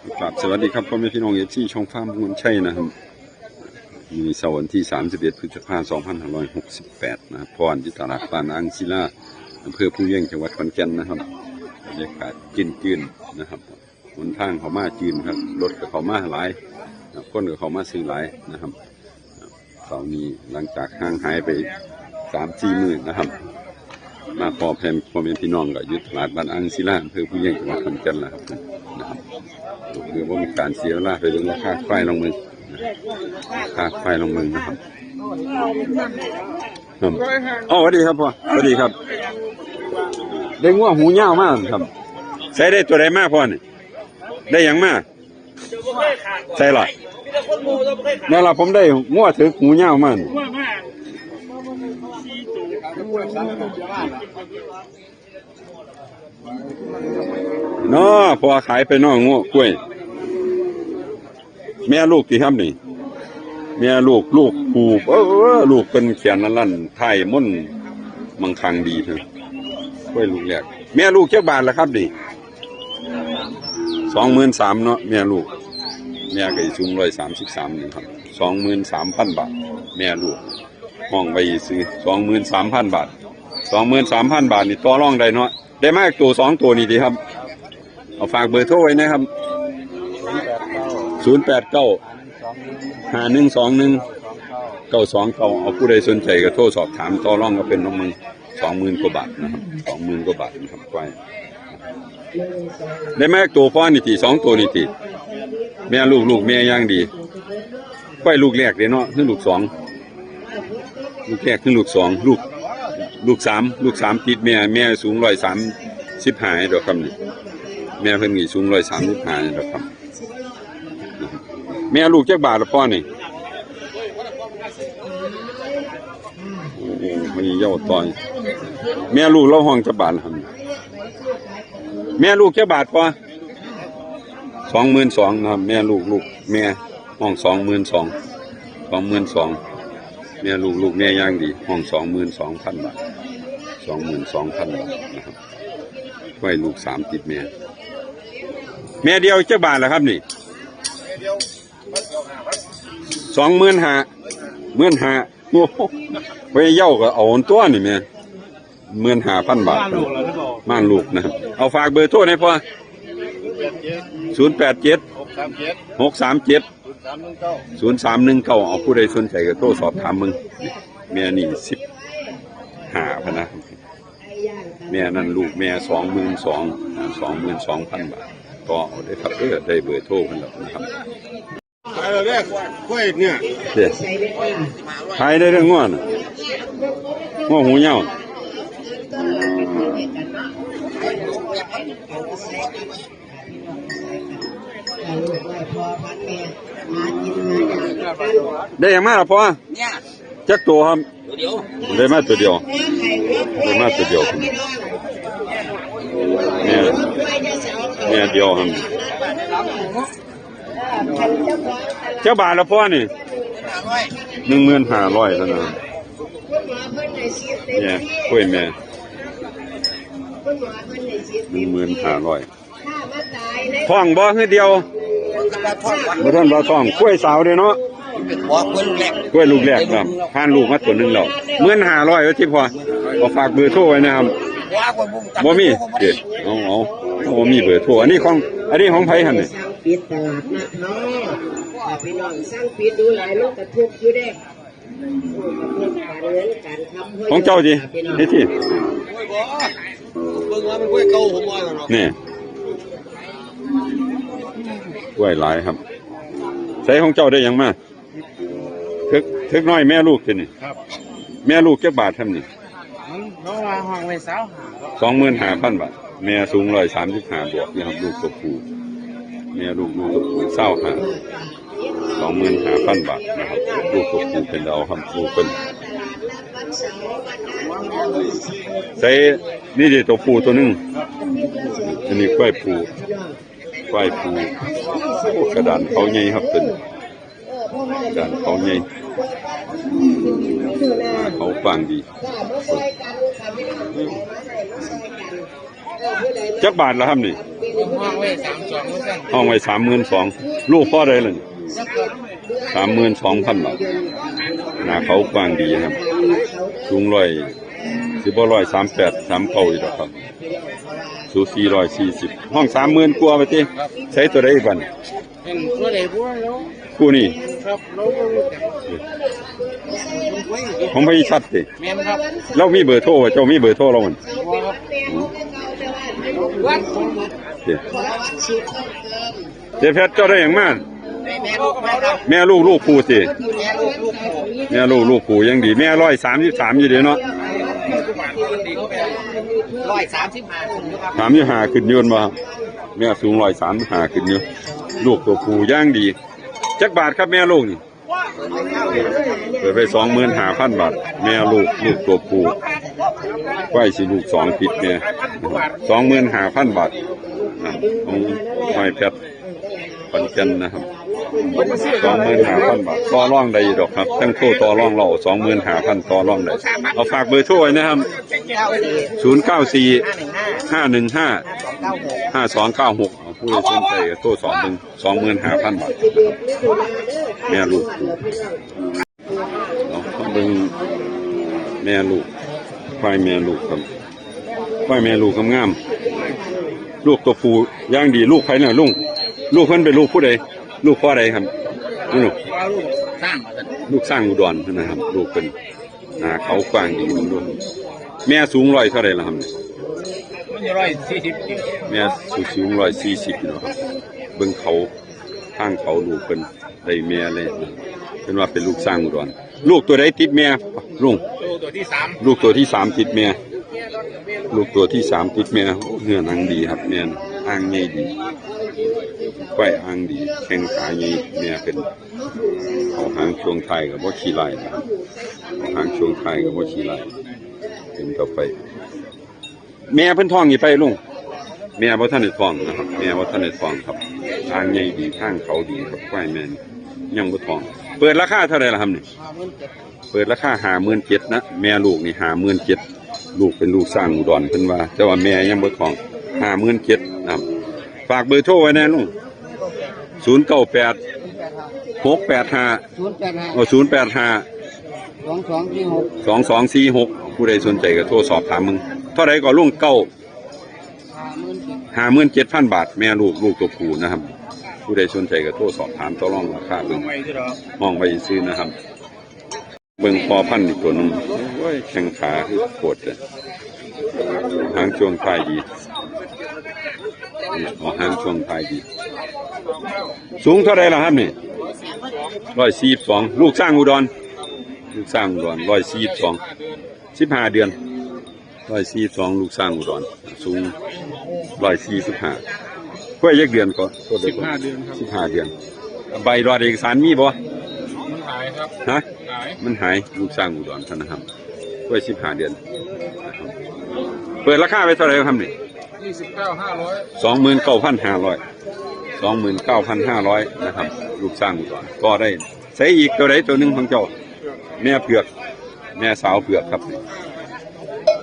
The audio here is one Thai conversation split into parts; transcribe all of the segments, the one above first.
ครับสวัสดีครับพ่อแม่พี่น้องที่ช่องฟ้ามุนชัยนะครับมีเสาร์วันที่31 พฤษภาคม 2568นะครับพรที่ตลาดปานอังศิลาอำเภอภูเวียงจังหวัดขอนแก่นนะครับบรรยากาศจืนนะครับหนทางเขามาจืนครับรถกับเขามาหลายคนกับเขามาซื้อหลายนะครับเสาร์นี้หลังจากห่างหายไป3-4 มื้อนะครับมาพอแผ่นพ่อแม่พี่น้องก็ยึดตลาดบ้านอังศิลาอำเภอภูเวียงจังหวัดขอนแก่นแล้วครับนะครับเพื่อว่ามีการเสียเวลาไปเรื่องราคาไฟลงมือราคาไฟลงมือนะครับอ๋อสวัสดีครับพ่อสวัสดีครับได้งัวหูยาวมากครับใช้ได้ตัวใดมากพ่อเนี่ยได้อย่างมากใช่หรอนี่แหละผมได้งัวถือหูยาวมากเนาะพอขายไปน้องงัวกล้วยแม่ลูกที่ทำนี่แม่ลูกผูลูกเป็นเขียนนั่นไทยม่นมังคังดีเถอะกล้วยลูกแรกแม่ลูกเจ้าบาทละครับดิ23,000เนาะแม่ลูกแม่ก็สูง133นี่ครับ23,000 บาทแม่ลูกห้องไปซื้อ23,000 บาท23,000 บาทนี่ต่อรองได้เนาะได้มากตัว2ตัวนี่ดีครับเอาฝากเบอร์โทรไว้นะครับ089 5121 929เอาผู้ใดสนใจก็โทรสอบถามต่อรองก็เป็นน้องมึง20,000 กว่าบาทนะครับ20,000 กว่าบาทนะครับควายได้แม่ตัวพ่อนี่ตี2ตัวนี่ตีแม่ลูกแม่ย่างดีควายลูกแรกเลยเนาะคือลูก2ลูกแรกคือลูก2ลูก3ติดแม่สูง135ดอกครับนี่แม่เพิ่นนี่สูง135ดอกครับแม่ลูกจักบาทละพ่อนี่โอ้โหมันเย่าต่อยแม่ลูกเราห้องจักบาทครับแม่ลูกจักบาทพ่อ22,000นะครับแม่ลูกแม่ห้อง22,000แม่ลูกแม่ย่างดีห้อง22,000 บาท22,000 บาทนะครับไว้ลูก3ติดแม่เดียวจักบาทละครับนี่15,000โอ้โหไปเย่าก็เอาตัวนี่แม่15,000 บาทม่านลูกนะครับเอาฝากเบอร์โทรให้พ่อ087 637 0319เอาผู้ใดสนใจก็โทรสอบถามมึงแม่นี่15,000นะแม่นั่นลูกแม่22,000 บาทก็เอาได้ครับได้เบอร์โทรกันแล้วนะครับขายแล้วเนี่ยกล้วยเนี่ยขายได้เรื่องง่วนหูเหี่ยวได้ยังมาหรอพ่อจักตัวครับได้มาตัวเดียวเนี่ยเดียวครับเจ้าบาทละพ่อนี่15,000เท่านั้นเนี่ยกล้วยแม่15,000ท้องบ่คือเดียวบ่ทันบ่ท้องกล้วยสาวเด้เนาะกล้วยลูกแรกครับผ่านลูกมาตัวนึงแล้ว15,000ว่าที่พ่อเอาฝากเบอร์โทรไว้นะครับบ่มีเด้เอาบ่มีเบอร์โทรอันนี้ของไผหั่นนี่ปิดตลาดนัดเนาะพี่น้องสร้างปิดดูหลายลูกกระทุกอยู่เด้ของเจ้าจีนี่ที่นี่กล้วยหลายครับใส่ของเจ้าได้ยังมาทึกน้อยแม่ลูกทีนี่แม่ลูกเจ้าบาททำนี่น้องว่าห้องไว้25,000 บาทแม่สูง135 บวกนี่ครับลูกตัวผู้แม่ลูกตัวผู้25,000 บาทนะครับลูกตัวผู้เป็นดาวครับลูกเป็นใส่นี่ดิตัวผู้ตัวนึงอันนี้กล้วยผู้กระดานเขาใหญ่ครับเป็นกระดานเขาใหญ่เขาฟังดี จักบาทละครับนี่ ห้องไว้32,000 ห้องไว้32,000ลูกพ่อได้เลย32,000 บาทหน้าเขากว้างดีครับสูงสิบ่138 39อีกแล้วครับสูง440ห้อง30,000กว่าไปติใช้ตัวใดอีกบัด เป็นตัวใดบ่แล้ว คู่นี้ ครับเรา ผมไม่ชัดติ แม่นครับ เรามีเบอร์โทรเจ้ามีเบอร์โทรเรามัน วัด เจ๊เพชรเจ้าได้อย่างมาก แม่ลูกแม่ครับ แม่ลูกผู้สิ แม่ลูก แม่ลูกผู้ยังดีแม่133อยู่เด้เนาะ 135ขึ้นอยู่ครับ 35ขึ้นยืนบ่ครับแม่สูง135ขึ้นอยู่ลูกตัวผู้ย่างดีจักบาทครับแม่ลูกนี่เปิดไป25,000 บาทแม่ลูกตัวผู้ไว้สิลูก2ติดแม่25,000 บาทของห้อยเพชรขอนแก่นนะครับ25,000 บาทต่อรองได้ดอกครับทั้งโทรต่อรองเรา25,000ต่อรองได้เอาฝากเบอร์โทรไว้นะครับ094 515 5296ผู้สนใจก็โทรสอบเบิ่ง25,000 บาทแม่ลูกเอาเบิ่งแม่ลูกควายแม่ลูกครับควายแม่ลูกงามๆลูกตัวผู้ย่างดีลูกใครน่ะลุงลูกเพิ่นเป็นลูกผู้ใดลูกพ่อใดครับลูก สร้าง ลูกสร้างอุดรนะครับลูกเป็นเขากว้างดีลูกแม่สูง100เท่าใดล่ะครับ มัน140 แม่สูง140เนาะครับเบิ่งเขาทางเขาลูกเป็นได้แม่เลยเป็นว่าเป็นลูกสร้างอุดรลูกตัวใดติดแม่ลุง ตัวที่3 ลูกตัวที่3ติดแม่ลูกตัวที่3ติดแม่เนื้อหนังดีครับแม่อ่างใหญ่ดีไว้อ่างดีแข้งขาใหญ่แม่เป็นเขาหางช่วงไทยกับบ่ขี้ไล่นะครับเขาหางช่วงไทยกับบ่ขี้ไล่เป็นต่อไปแม่เพิ่นท้องอยู่ไปลุงแม่บ่ทันได้ท้องนะครับแม่บ่ทันได้ท้องครับทางใหญ่ดีทางเขาดีครับควายแม่นยังบ่ท้องเปิดราคาเท่าไหร่ล่ะครับนี่เปิดราคา57,000นะแม่ลูกนี่57,000ลูกเป็นลูกสร้างอุดรเพิ่นว่าแต่ว่าแม่ยังบ่ท้อง57,000นะครับฝากเบอร์โทรไว้แน่ลุง098 685 085 2246ผู้ใดสนใจก็โทรสอบถามมึงเท่าไรก็ลุง57,000 บาทแม่ลูกตัวผู้นะครับผู้ใดสนใจก็โทรสอบถามต่อรองราคาเบิ่งมองไปซื้อนะครับเบิ่งพอพันธุ์อีกตัวนึงโอ้ยแข้งขาคือปวดเลยหางช่วงท้ายดีนี่หางช่วงท้ายดีสูงเท่าไรล่ะครับนี่142ลูกสร้างอุดร142 15 เดือน142ลูกสร้างอุดรสูง145กล้วยยักเดือนก็15 เดือนครับ15 เดือนใบรอดเอกสารมีบ่มันหายครับฮะมันหายลูกสร้างอุดรท่านนะครับกล้วย15 เดือนเปิดราคาไว้เท่าไหร่ครับนี่29,500นะครับลูกสร้างอุดรก็ได้ใส่อีกตัวใดตัวหนึ่งของเจ้าแม่เผือกแม่สาวเผือกครับ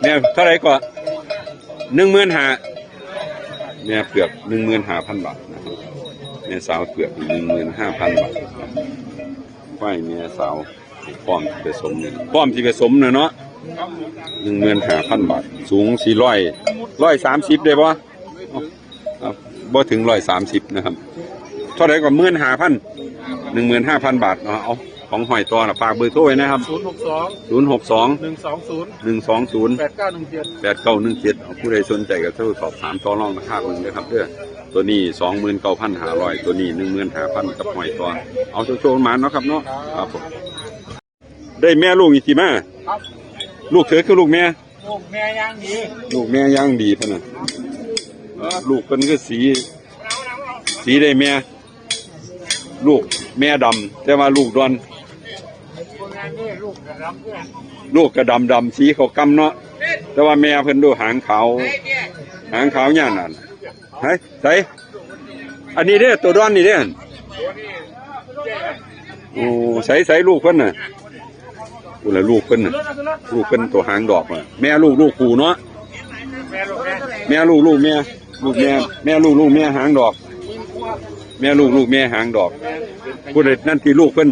แม่เท่าไหร่ก็15,000แม่เผือก15,000 บาทนะครับแม่สาวเผือก15,000 บาทควายแม่สาวป้อมที่ผสมเนี่ยป้อมที่ผสมเนาะ15,000 บาทสูง130ได้ป่ะบ่ถึง130นะครับเท่าไหร่ก็15,000 บาทเนาะเอาของหอยตัวนะฝากเบอร์โทรไว้นะครับ062 120 8917เอาผู้ใดสนใจก็โทรสอบถามต่อรองราคาเพิ่นเด้อครับเด้อตัวนี้ 29,500ตัวนี้ 15,000 กับหอยตัวเอาโชว์ๆมาเนาะครับเนาะครับผมได้แม่ลูกอีกทีมาลูกเธอคือลูกแม่ย่างดี ลูกแม่ย่างดีเพิ่นน่ะลูกเพิ่นก็สีได้แม่ลูกแม่ดำแต่ว่าลูกดอนลูกกระดำสีเขากำเนาะแต่ว่าแม่เพิ่นดูหางขาวย่านนั่นเฮ้ยใส่อันนี้เด้อตัวดอนนี่เด้อโอ้ใส่ลูกเพิ่นน่ะกูละลูกเพิ่นน่ะลูกเพิ่นตัวหางดอกน่ะแม่ลูกคู่เนาะ แม่ลูกแม่แม่ลูกแม่หางดอก แม่ลูกแม่หางดอกผู้ใดนั่นที่ลูกเพิ่น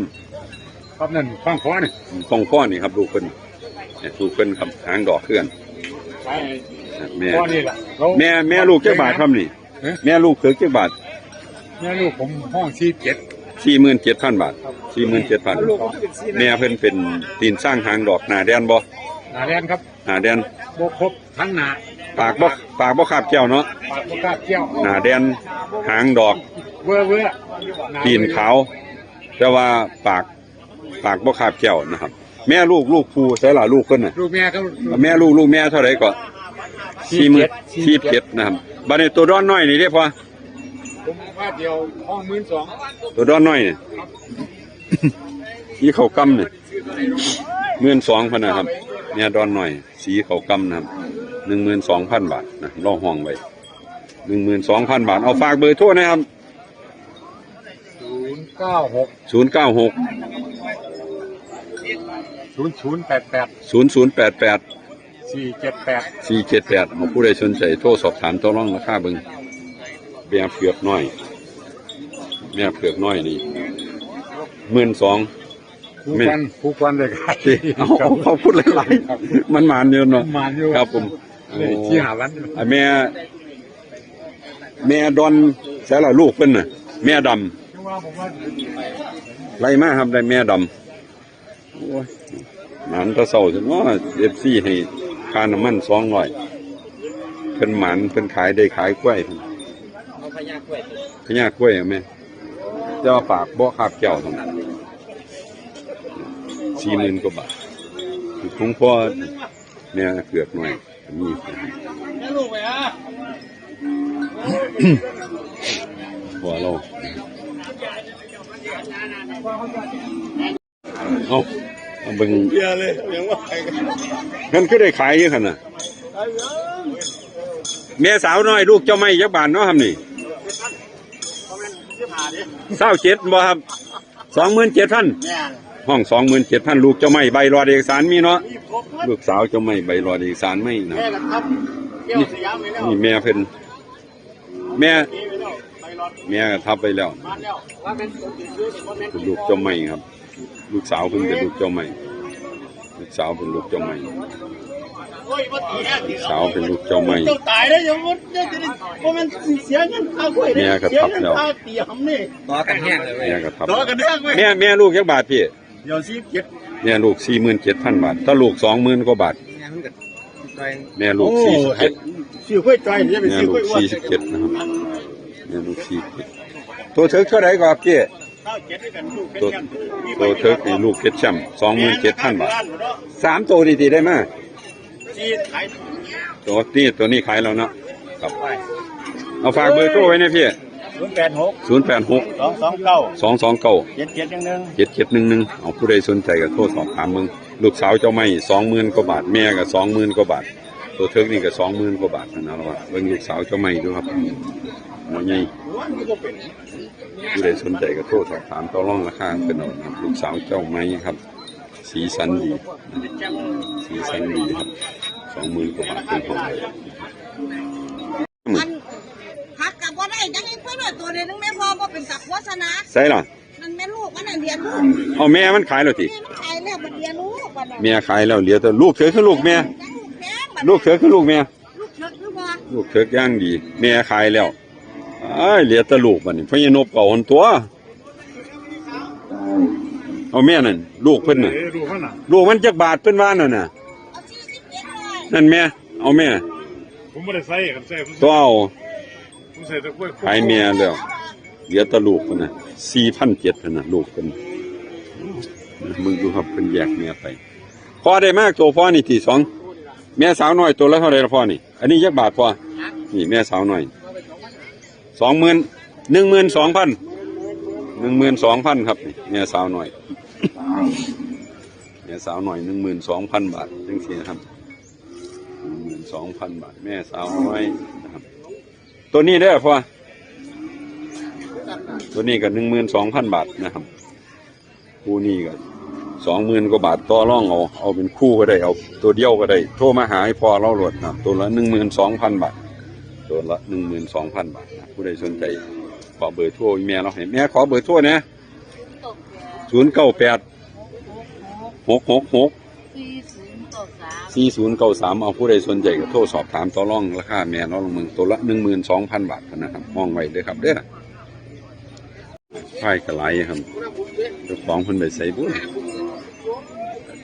ครับนั่นฟังขอนี่ ของพ่อนี่ครับลูกเพิ่นเนี่ยลูกเพิ่นครับหางดอกเคลื่อนแม่ พ่อนี่ล่ะ แม่ลูกเจ้าบาทครับนี่แม่ลูกเถือเจ้าบาท แม่ลูกผมห้อง47,000 47,000 บาท 47,000แม่เพิ่นเป็นตีนสร้างหางดอกหน้าแดนบ่ หน้าแดนครับ หน้าแดน บ่ครบทั้งหน้า ปากบ่คาบแก้วเนาะ ปากบ่กล้าเกี่ยว หน้าแดนหางดอก เว้อ ตีนขาวแต่ว่าปากบ่คาบแก้วนะครับ แม่ลูกผู้ใส่ล่ะลูกเพิ่นน่ะ ลูกแม่ก็ แม่ลูกแม่เท่าไหร่ก็47,000นะครับบัดนี้ตัวดอนน้อยนี่เด้พอ ผมว่าเดียวห้อง12,000 ตัวดอนน้อยนี่ สีเขากำนี่12,000พันนะครับเนี่ยดอนน้อยสีเขากำนะครับ 12,000 บาทนะรอห้องไว้ 12,000 บาทเอาฝากเบอร์โทรนะครับ 096 096 0088 0088 478 478เอาผู้ใดสนใจโทรสอบถามต่อรองราคาเบิ่งแม่เผือกน้อยแม่เผือกน้อยนี่12,000 ผู้ควันเลยครับ เขาพูดหลายๆมันหมานเยอะเนาะ มันอยู่ ครับผม เลยที่หาวัน แม่ดอนใส่ละลูกเพิ่นน่ะแม่ดำ ผมว่า ไล่มาครับได้แม่ดำโอ้ยหมานตะเศร้าจังว่า FC ให้ค่าน้ำมัน200เพิ่นหมานเพิ่นขายได้ขายกล้วยเพิ่นพญากล้วยอะแม่เจ้าปากบ่คาบแก้วทั้งนั้น40,000 กว่าบาทของพ่อแม่เกือบหน่อยมีหัวเราเอาเบิ่ง เบียร์เลยยังว่าใครกัน นั่นคือได้ขายเยอะขนาดแม่สาวน้อยลูกเจ้าไม่ยักบานเนาะครับนี่27บ่ครับ27,000ห้อง27,000ลูกเจ้าไม่ใบรอเอกสารมีเนาะลูกสาวเจ้าไม่ใบรอเอกสารไม่นะนี่แม่เพิ่นแม่ก็ทับไปแล้วเป็นลูกเจ้าไม่ครับ ลูกสาวเพิ่นเป็นลูกเจ้าไม่ลูกสาวเป็นลูกเจ้าไม่สาวเป็นลูกเจ้าไม่ ตายแล้วยังมันจะได้เพราะมันเสียเงินค่าคุย แม่ก็ทับแล้ว ค่าเตียมนี่ ต่อกันแห้งเลย แม่ก็ทับ ต่อกันเรื่องเว้ย แม่ลูกยักบาทพี่ เดี๋ยวซีเก็บ แม่ลูก47,000 บาทถ้าลูก20,000 กว่าบาทแม่ลูก47 ซื้อคุยใจจะไป แม่ ซื้อ ลู คุ ก ยว่า 47นะครับแม่ลูก47ตัวเถิกเท่าไหร่ก็ครับพี่ ข้าวเก็บด้วยกันลูกเป็น ตัว กัน ตัวเถิกนี่ลูกเพชรช่ำ27,000 บาท3ตัวดีๆได้มั้ย ซีขาย ตัวนี้ขายแล้วเนาะครับเอาฝากเบอร์โทรไว้นะพี่ 086 086 229 229 7711 เอาผู้ใดสนใจก็โทรสอบถามมึงลูกสาวเจ้าไม่20,000 กว่าบาทแม่ก็20,000 กว่าบาทตัวเถิกนี่ก็20,000 กว่าบาทนะว่าเบิ่งลูกสาวเจ้าไม่ดูครับหัวใหญ่ผู้ใดสนใจก็โทรสอบถามต่อรองราคาเป็นเอาครับลูกสาวเจ้าไม้ครับ สีสันดีสีสันดีครับ20,000 กว่าบาทเป็นของ มันพักกับว่าได้ยังไงเพื่อนตัวเดียวนึงแม่พอบ่เป็นสักโฆษณา ใช่ล่ะ มันแม่ลูกมันน่ะเรียนลูก เอาแม่มันขายแล้วติ นี่มันขายแล้วมันเรียนลูกมันน่ะ แม่ขายแล้วเหลือแต่ลูกเถือคือลูกแม่ ยังลูกแพงมัน ลูกเถือคือลูกแม่ ลูกเชิดคือบ่ ลูกเถือกย่างดีแม่ขายแล้วอ้ายเหลือแต่ลูกบัดนี้พญานบเอาหนตัวเอาแม่นั่นลูกเพิ่นน่ะ ดูข้างหน้า ลูกมันจักบาทเพิ่นว่านั่นน่ะ เอา47เลย นั่นแม่เอาแม่ ผมไม่ได้ใส่กันใส่ผม ตัวเอา ใส่ตะกร้วย ขายแม่แล้วเหลือแต่ลูกเพิ่นน่ะ4,700พุ่นน่ะลูกเพิ่นมึงดูครับเพิ่นแยกแม่ไปพอได้มากตัวพ่อนี่ที่สองแม่สาวน้อยตัวละเท่าไหร่ละพ่อนี่อันนี้จักบาทพ่อนี่แม่สาวน้อย20,000 12,000 ครับนี่แม่สาวน้อยแม่สาวน้อย12,000 บาทจังซี่นะครับ12,000 บาทแม่สาวน้อยนะครับตัวนี้ได้อพ่อตัวนี้ก็12,000 บาทนะครับคู่นี้ก็20,000 กว่าบาทต่อรองเอาเป็นคู่ก็ได้เอาตัวเดียวก็ได้โทรมาหาให้พ่อเราโหลดนะตัวละ12,000 บาท ตัวละ 12,000 บาทนะผู้ใดสนใจขอเบอร์โทรแม่เราให้แม่ขอเบอร์โทรนะ098 666 4093เอาผู้ใดสนใจก็โทรสอบถามต่อรองราคาแม่น้องลงมือตัวละ 12,000 บาทนะครับมองไว้เด้อครับเด้อไข่กระไรครับเจ้าของเพิ่นไปใส่บุญ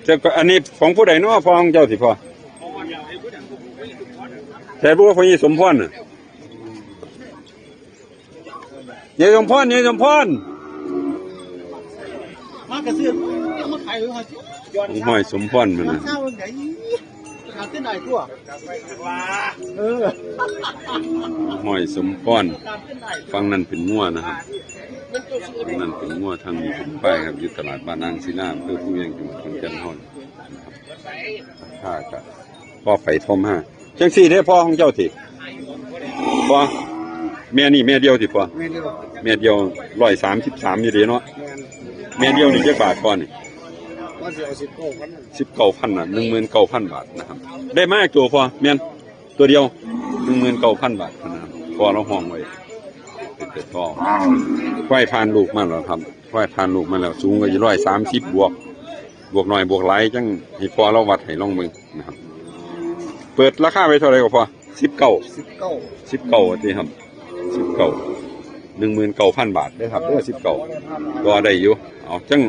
เจ้าอันนี้ของผู้ใดเนาะพ่อของเจ้าสิพ่อแต่ผู้ว่าพ่อยี่สมพรน่ะยายสมพรยายสมพร มากระซื้อมาขายเลยครับ ของห้อยสมพรมัน มา น่ะ เศร้าไหนหาที่ไหนตัวห้อยสมพรฟังนั้นเป็นงัวนะครับฟังนั้นเป็นงัวทางนี้เป็นป้ายครับอยู่ตลาดบ้านนางศิลาเพื่อผู้ยังจังหวัดขอนแก่นเฮาค่าก็พ่อไปท่อมาจังซี่เด้อพ่อของเจ้าติพ่อแม่นี่แม่เดียวติพ่อแม่เดียว133อยู่เด้เนาะแม่เดียวนี่จักบาทพ่อนี่19,000น่ะ 19,000 บาทนะครับได้มาตัวพ่อแม่นตัวเดียว 19,000 บาทนะครับพอเราห้องไว้เป็นเต็ดท่อควายพานลูกมาแล้วครับควายพานลูกมาแล้วสูงก็130บวกหน่อยบวกหลายจังให้พอเราวัดให้ลองมึงนะครับเปิดราคาไว้เท่าไหร่ก็พอ19ที่ครับ19,000 บาทได้ครับ19ตัวได้อยู่เอาจัง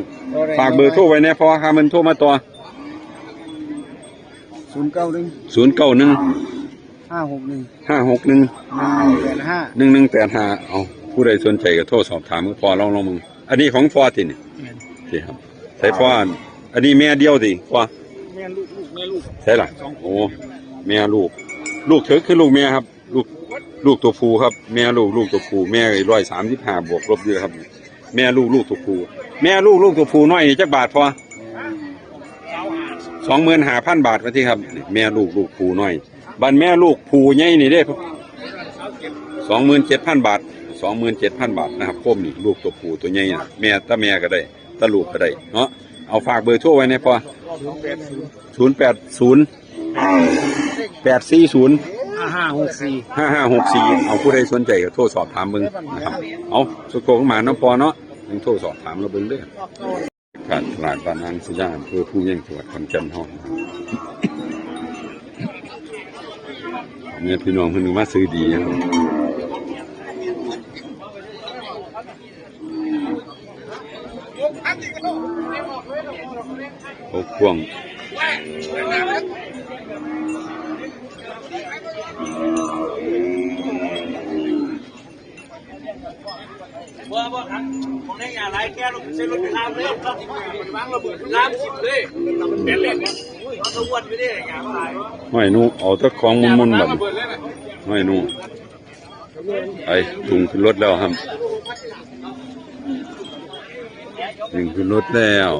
ฝากเบอร์โทรไว้แน่พอค่ะมันโทรมาต่อ091 561 1185เอาผู้ใดสนใจก็โทรสอบถามพอลองมึงอันนี้ของพอตินี่สิครับใส่พออันนี้แม่เดียวสิพอแม่ลูกใช่ล่ะโอ้แม่ลูกเถอะคือลูกแม่ครับลูกตัวผู้ครับแม่ลูกตัวผู้แม่135บวกลบเยอะครับแม่ลูกตัวผู้แม่ลูกตัวผู้น้อยจักบาทพอ25,000 บาทว่าที่ครับแม่ลูกผู้น้อยบันแม่ลูกผู้ใหญ่นี่เด้27,000 บาท27,000 บาทนะครับโคมนี่ลูกตัวผู้ตัวใหญ่น่ะแม่ตาแม่ก็ได้ตาลูกก็ได้เนาะเอาฝากเบอร์โทรไว้ในพอ080 840 5564เอาผู้ใดสนใจก็โทรสอบถามมึงนะครับเอาสุโขทัยมาน้ำปอเนาะยังโทรสอบถามเราเบิ่งเด้อการตลาดบ้านนางสยามเพื่อผู้ยังจังหวัดขอนแก่นเฮาเนี่ยพี่น้องเพิ่นว่าซื้อดีครับโอ้พ่วงว่าครับของได้ยาไรแค่ลูกเส้นรถไปลามเลยวางระเบิดลาม10เลยเป็นเล่นเขาตะวันไม่ได้ยาอะไร ห้อยนู่เอาตะของมุนๆแบบห้อยนู่ไอ้ถุงขึ้นรถแล้วครับถุงขึ้นรถแล้ว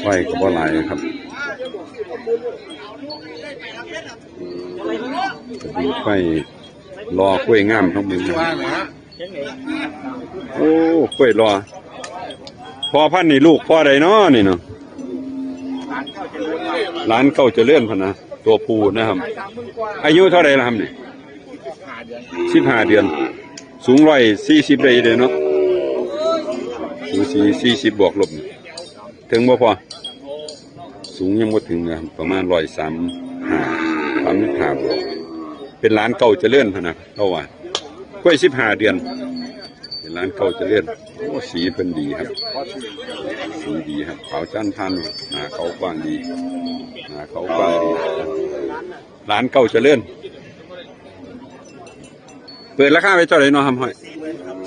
ไฟก็บ่หลายครับดูไฟรอกล้วยงามทั้งมือโอ้กล้วยรอพอพันนี่ลูกพ่อใดเนาะนี่เนาะร้านเก่าเจริญพะนะตัวผู้นะครับอายุเท่าไรล่ะครับนี่15 เดือนสูง140ได้เลยเนาะสูง40บวกลบถึงบ่พอสูงยังบ่ถึงนะประมาณ135บวกเป็นร้านเก่าเจริญพะนะเขาว่ากล้วย15 เดือนเป็นร้านเก่าเจริญโอ้สีเป็นดีครับสีดีครับขาวจันทร์พันหน้าเขากว้างดีหน้าเขากว้างดีร้านเก่าเจริญเปิดราคาไว้เท่าไหร่เนาะครับห้อย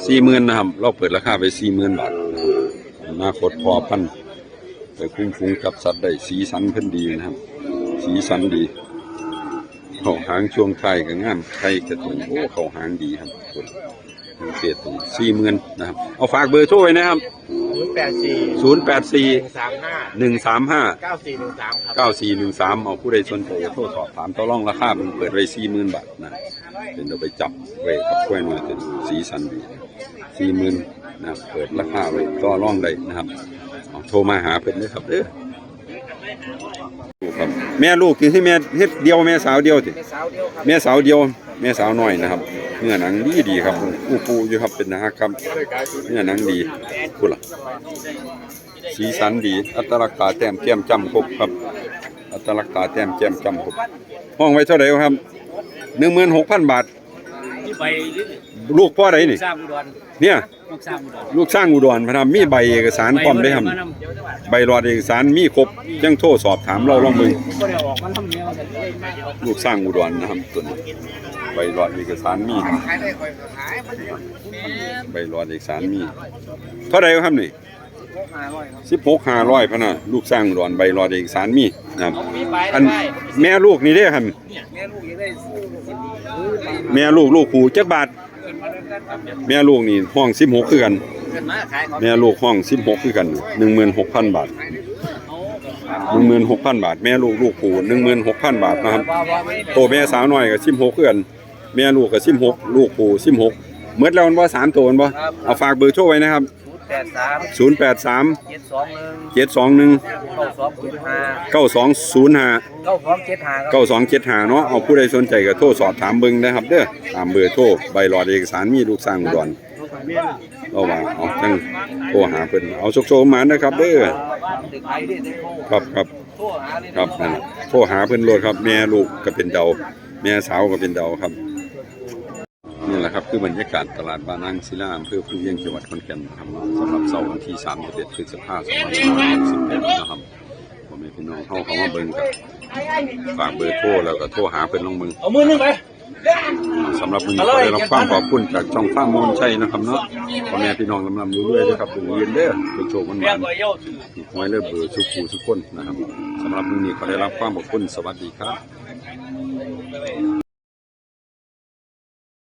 40,000นะครับเราเปิดราคาไป40,000 บาทอนาคตพอพันไปคุ้มฟุ้งกับสัตว์ได้สีสันเพิ่นดีนะครับสีสันดีเขาหางช่วงไทยก็งามไทยกระตุงโอ้เขาหางดีครับเปรียบตรง40,000นะครับเอาฝากเบอร์โทรไว้นะครับ084 135 9413เอาผู้ใดสนใจจะโทรสอบถามต่อรองราคามันเปิดไว้40,000 บาทนะเป็นเราไปจับไว้กับกล้วยน้อยเป็นสีสันดี40,000นะเปิดราคาไว้ต่อรองได้นะครับโทรมาหาเพิ่นได้ครับเด้อครับ แม่ลูกคือให้แม่เฮ็ดเดียวแม่สาวเดียวติ สาวเดียวครับ แม่สาวเดียวแม่สาวน้อยนะครับเนื้อหนังดีครับอู้ปูอยู่ครับเป็นนะฮะครับเนื้อหนังดีพูดล่ะสีสันดีอัตลักษณ์ตาแต้มแก้มจ้ำครบครับอัตลักษณ์ตาแต้มแก้มจ้ำครบห้องไว้เท่าไหร่ครับ 16,000 บาท ที่ไป ลูกพ่อใดนี่ สร้างอุดร เนี่ย ลูกสร้างอุดร ลูกสร้างอุดรพะนะมีใบเอกสารพร้อมได้ครับใบรอดเอกสารมีครบจังโทรสอบถามเราลองมึง ก็ได้ออกมันทำเนี้ยแต่เลยไม่เอา ลูกสร้างอุดรนะครับตัวนี้ใบรอดเอกสารมีใบรอดเอกสารมีเท่าไหร่ครับนี่16,500พะนะลูกสร้างอุดรใบรอดเอกสารมีนะครับอันแม่ลูกนี่เด้อครับ แม่ลูกยังได้สู้ แม่ลูกผู้จักบาทแม่ลูกนี่ห้อง16คือกัน เงินมาขายเขา แม่ลูกห้อง16คือกัน 16,000 บาท 16,000 บาท แม่ลูกผู้ 16,000 บาทนะครับโตแม่สาวน้อยก็16คือกันแม่ลูกก็16ลูกผู้16หมดแล้วมันบ่3ตัวมันบ่เอาฝากเบอร์โทรไว้นะครับ083 083 721 721 9205 9205 9275 เนาะเอาผู้ใดสนใจก็โทรสอบถามเบิ่งนะครับเด้อตามเบอร์โทรใบหลอดเอกสารมีลูกสร้างอุดรเอาว่าเอาจังโทรหาเพิ่นเอาโชคๆมานะครับเด้อครับนั่นน่ะโทรหาเพิ่นโลดครับแม่ลูกก็เป็นเดาแม่สาวก็เป็นเดาครับนี่แหละครับคือบรรยากาศตลาดบ้านนางศิลาอำเภอภูเวียงจังหวัดขอนแก่นนะครับสำหรับเสาร์วันที่31พฤษภาคม2568นะครับพ่อแม่พี่น้องเข้ามาเบิ่งกันฝากเบอร์โทรแล้วก็โทรหาเพิ่นลงมึง เอามือนึงไป สำหรับวันนี้ขอได้รับความขอบคุณจากช่องฟ้ามูลชัยนะครับเนาะพ่อแม่พี่น้องลำๆเรื่อยๆด้วยครับเป็นเรียนเด้อเป็นโชคมัน เรียก ๆ ว่าเย้า หวยเลิศเบอร์ทุกผู้ทุกคนนะครับสำหรับวันนี้ขอได้รับความขอบคุณสวัสดีครับ